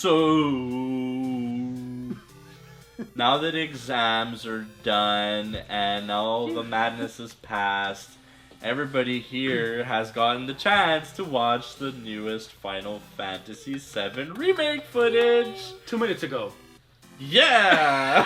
So, now that exams are done and all the madness is past, everybody here has gotten the chance to watch the newest Final Fantasy VII Remake footage. 2 minutes ago. Yeah!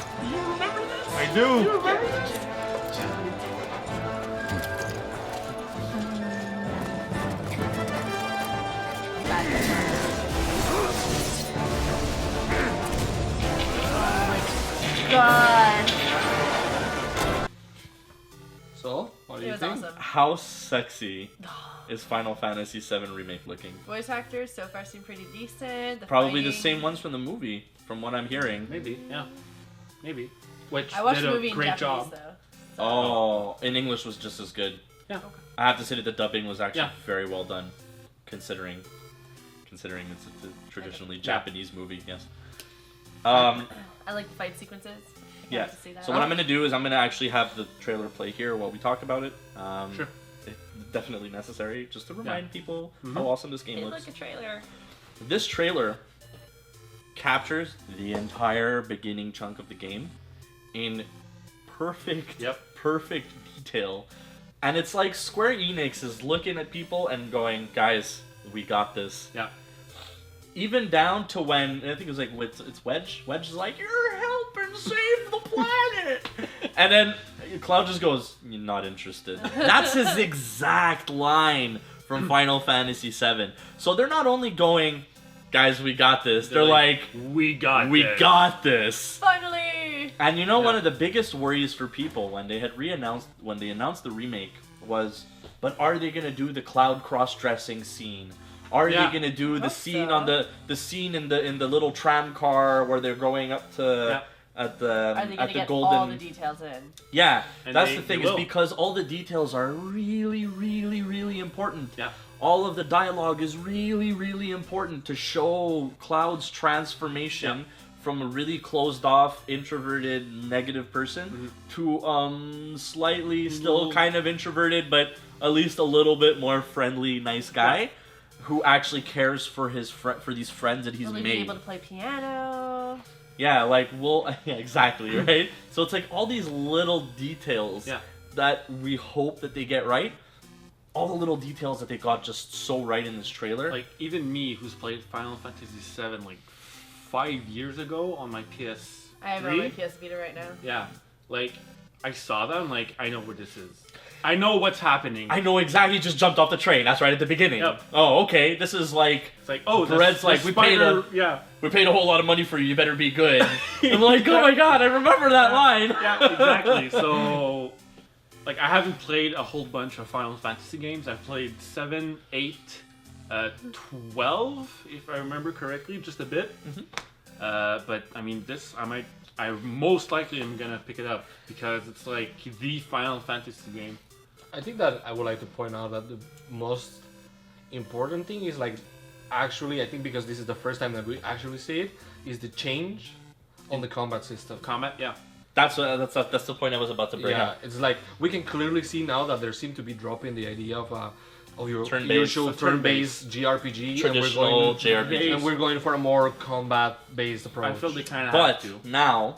I do. You remember this? God. So, what do It you was think? awesome. How sexy is Final Fantasy VII Remake looking? Voice actors so far seem pretty decent. Probably the fighting- same ones from the movie, from what I'm hearing. Maybe, yeah. Maybe. Which I watched did the a movie in great Japanese job. though. Oh, in English was just as good. Yeah. Okay. I have to say that the dubbing was actually Yeah. very well done, considering it's a traditionally Japanese movie. Yes. I like the fight sequences. I can't Yeah. wait to see that. So what I'm gonna do is I'm gonna actually have the trailer play here while we talk about it. Sure. It's definitely necessary just to remind people Mhm. how awesome this game It looks. like a trailer. This trailer captures the entire beginning chunk of the game in perfect, perfect detail. And it's like Square Enix is looking at people and going, guys, we got this. Yeah. Even down to when, I think it was like, it's Wedge. Wedge is like, you're helping save the planet. And then Cloud just goes, you're not interested. That's his exact line from Final Fantasy VII. So they're not only going, guys, we got this. They're like, we got this. Finally! And you know, one of the biggest worries for people when they announced the remake was, but are they gonna do the Cloud cross-dressing scene? Are they gonna do the scene on the scene in the little tram car where they're going up to at the Are they gonna get golden? all the details in? Yeah, And that's they- the thing they is will. because all the details are really, really, really important. Yeah. All of the dialogue is really, really important to show Cloud's transformation from a really closed off, introverted, negative person to slightly still kind of introverted, but at least a little bit more friendly, nice guy who actually cares for his for these friends that he's Will they be made. able to play piano? Yeah, like yeah, exactly, right? So it's like all these little details that we hope that they get right. All the little details that they got just so right in this trailer. Like, even me, who's played Final Fantasy VII like 5 years ago on my PS3. I have it on my PS Vita right now. Yeah. Like, I saw that, I'm like, I know where this is. I know what's happening. I know exactly. Just jumped off the train. That's right at the beginning. Yep. Oh, okay. This is like. It's like, oh, Red's like, we paid a whole lot of money for you. You better be good. I'm like, oh my god, I remember that line. Yeah, exactly. So, like, I haven't played a whole bunch of Final Fantasy games. I've played 7, 8, 12, if I remember correctly, just a bit. But I mean, I most likely am gonna pick it up because it's like the Final Fantasy game. I think that I would like to point out that the most important thing is like, actually, I think because this is the first time that we actually see it, is the change on the combat system. Combat, yeah. That's the point I was about to bring Yeah, up. it's like we can clearly see now that there seem to be dropping the idea of your Turn-based. usual turn-based JRPG, Traditional JRPG. and we're going for a more combat-based approach. I feel they kind of have But to. now,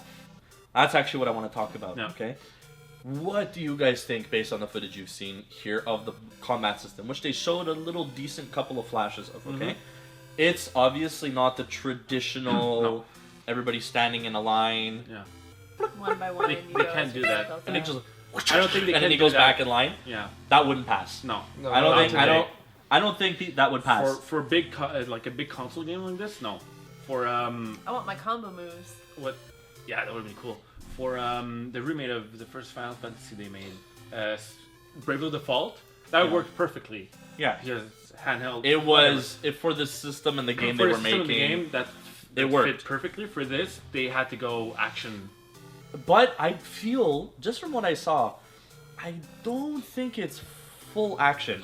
that's actually what I want to talk about. Yeah. Okay. What do you guys think, based on the footage you've seen here, of the combat system, which they showed a little decent couple of flashes of? Okay. It's obviously not the traditional everybody standing in a line. Yeah. One by one. They and you they go can't as do your that. circles And it are. just I don't think they and then can he do goes that. back in line. Yeah. That wouldn't pass. No. No, I don't not think. today. I don't think that would pass. For a big like a big console game like this, no. For I want my combo moves. what? Yeah, that would be cool. For the remake of the first Final Fantasy they made, Bravely Default, that worked perfectly. Yeah. Because it's handheld. It was for the system and the game for they the were system of making. the game, that it worked fit perfectly. For this, they had to go action. But I feel, just from what I saw, I don't think it's full action.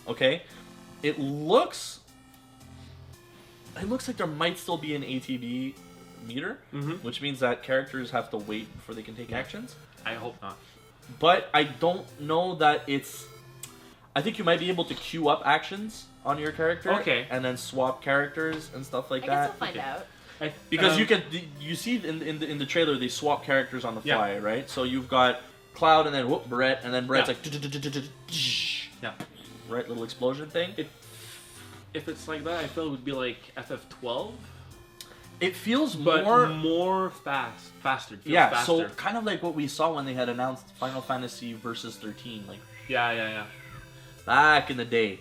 Okay? It looks it looks like there might still be an ATB meter, which means that characters have to wait before they can take actions. I hope not. But I don't know that it's... I think you might be able to queue up actions on your character. Okay. And then swap characters and stuff like I that. guess we'll find out. Because you see in the trailer they swap characters on the fly, Yeah. right? So you've got Cloud and then Brett, and then Brett's like Yeah. right, little explosion thing. If it's like that, I feel it would be like FF12, It feels but more faster. It feels yeah. faster. So kind of like what we saw when they had announced Final Fantasy versus 13, like Yeah. back in the day.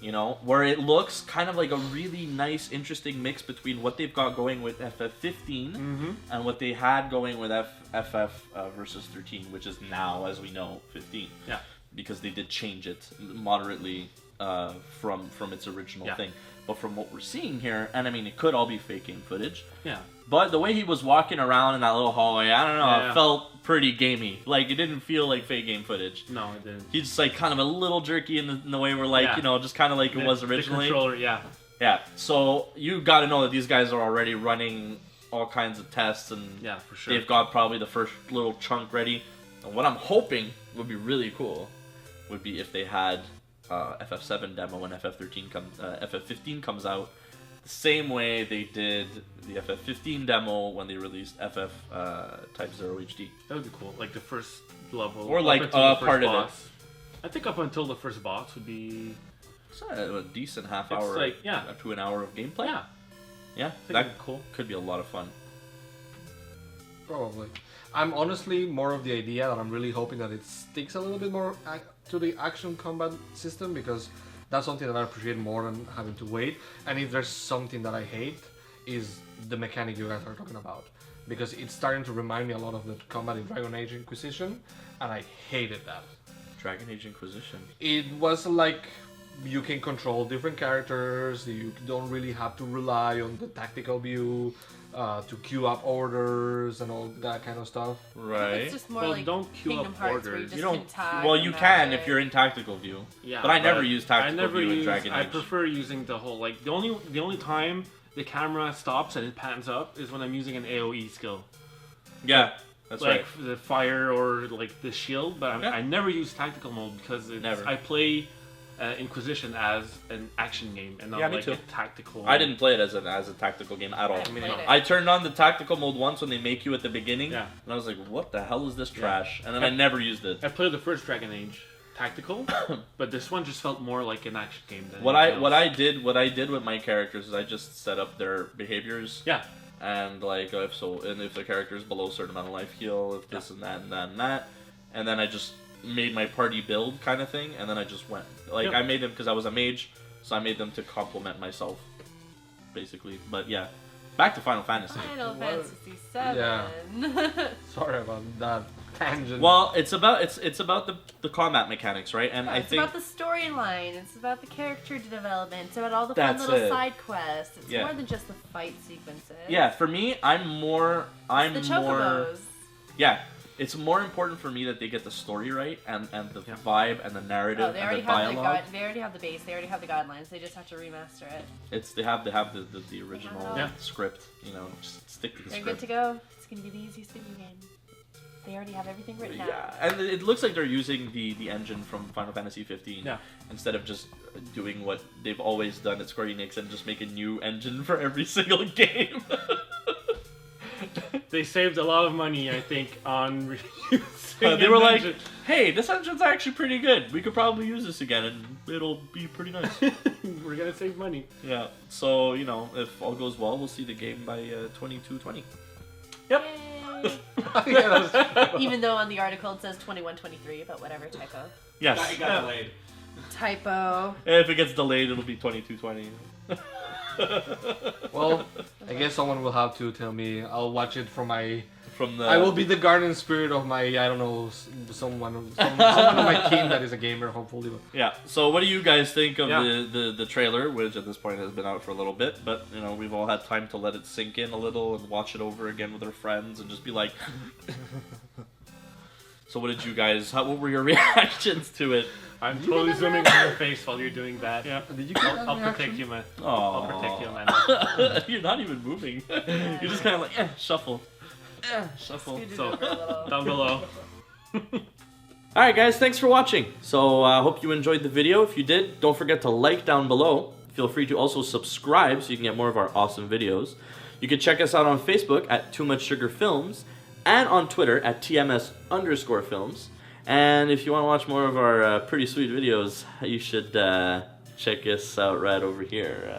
You know, where it looks kind of like a really nice, interesting mix between what they've got going with FF15 and what they had going with FF versus 13, which is now, as we know, 15. Yeah. Because they did change it moderately from its original thing. But from what we're seeing here, and I mean, it could all be fake game footage. Yeah. But the way he was walking around in that little hallway, I don't know, Yeah. it felt pretty gamey. Like, it didn't feel like fake game footage. No, it didn't. He's just like kind of a little jerky in the way we're like, you know, just kind of like it was originally. The controller, yeah. Yeah, so you got to know that these guys are already running all kinds of tests, and Yeah, for sure. they've got probably the first little chunk ready. And what I'm hoping would be really cool would be if they had FF7 demo when FF15 comes out, the same way they did the FF15 demo when they released FF Type 0 HD. That would be cool. Like the first level. Or up like until the first part of it. boss. I think up until the first boss would be... It's a decent half It's hour like, yeah. to an hour of gameplay. Yeah. Yeah, I think that that'd be cool. could be a lot of fun. Probably. I'm honestly more of the idea that I'm really hoping that it sticks a little bit more to the action combat system, because that's something that I appreciate more than having to wait. And if there's something that I hate, is the mechanic you guys are talking about, because it's starting to remind me a lot of the combat in Dragon Age Inquisition, and I hated that. Dragon Age Inquisition. It was like you can control different characters, you don't really have to rely on the tactical view to queue up orders and all that kind of stuff. Right. It's just more Well, like don't queue Kingdom up Hearts where you orders. just You don't. can tag Well, and you match can it. if you're in tactical view. Yeah, But I never use tactical view in use, Dragon I Age. prefer using the whole, like, the only time the camera stops and it pans up is when I'm using an AoE skill. Yeah, that's like right. the fire or like the shield, but Yeah. I never use tactical mode because Never. I play Inquisition as an action game and not Yeah, me like too. a tactical. I didn't play it as a tactical game at all. I played it. I turned on the tactical mode once when they make you at the beginning, Yeah. and I was like, "What the hell is this trash?" And then I never used it. I played the first Dragon Age tactical, but this one just felt more like an action game than What anything else. I did with my characters is I just set up their behaviors. Yeah. And like if the character is below a certain amount of life heal, if this and that and that and that, and then I just made my party build kind of thing, and then I just went like Yeah. I made them because I was a mage, so I made them to complement myself, basically. But yeah, back to Final Fantasy. Final What? Fantasy VII. Yeah. Sorry about that tangent. Well, it's about the combat mechanics, right? And I It's think about the storyline. It's about the character development. It's about all the That's fun little it. side quests. It's Yeah. more than just the fight sequences. yeah, for me, I'm The more chocobos. yeah. It's more important for me that they get the story right and the vibe and the narrative Oh, they and already the have dialogue. they already have the base. They already have the guidelines. They just have to remaster it. They have the original Yeah. script, you know, just stick to the They're good script. to go. It's gonna be the easiest video game. They already have everything written out. Yeah, and it looks like they're using the engine from Final Fantasy 15 Yeah. instead of just doing what they've always done at Square Enix and just make a new engine for every single game. They saved a lot of money, I think, on reusing. They were an like, engine. "Hey, this engine's actually pretty good. We could probably use this again, and it'll be pretty nice." We're gonna save money. Yeah. So you know, if all goes well, we'll see the game by 22/20. Yay. Yeah, that's- Even though on the article it says 21-23, but whatever, typo. Yes. It got delayed. Typo. If it gets delayed, it'll be 22/20. well, I guess someone will have to tell me. I'll watch it from my. From the. I will be the guardian spirit of my. I don't know. Someone on my team that is a gamer, hopefully. Yeah. So, what do you guys think of Yeah. the trailer, which at this point has been out for a little bit, but you know we've all had time to let it sink in a little and watch it over again with our friends and just be like. So, what did you guys? What were your reactions to it? I'm totally zooming on your face while you're doing that. Yeah. Did you get that I'll reaction? protect you, man. Oh. I'll protect you, Amanda. You're not even moving. You're just kind of like, shuffle. Shuffle. Scooted So, over a little. down below. Alright guys, thanks for watching. So I hope you enjoyed the video. If you did, don't forget to like down below. Feel free to also subscribe so you can get more of our awesome videos. You can check us out on Facebook at Too Much Sugar Films and on Twitter at TMS_films. And if you want to watch more of our pretty sweet videos, you should check us out right over here.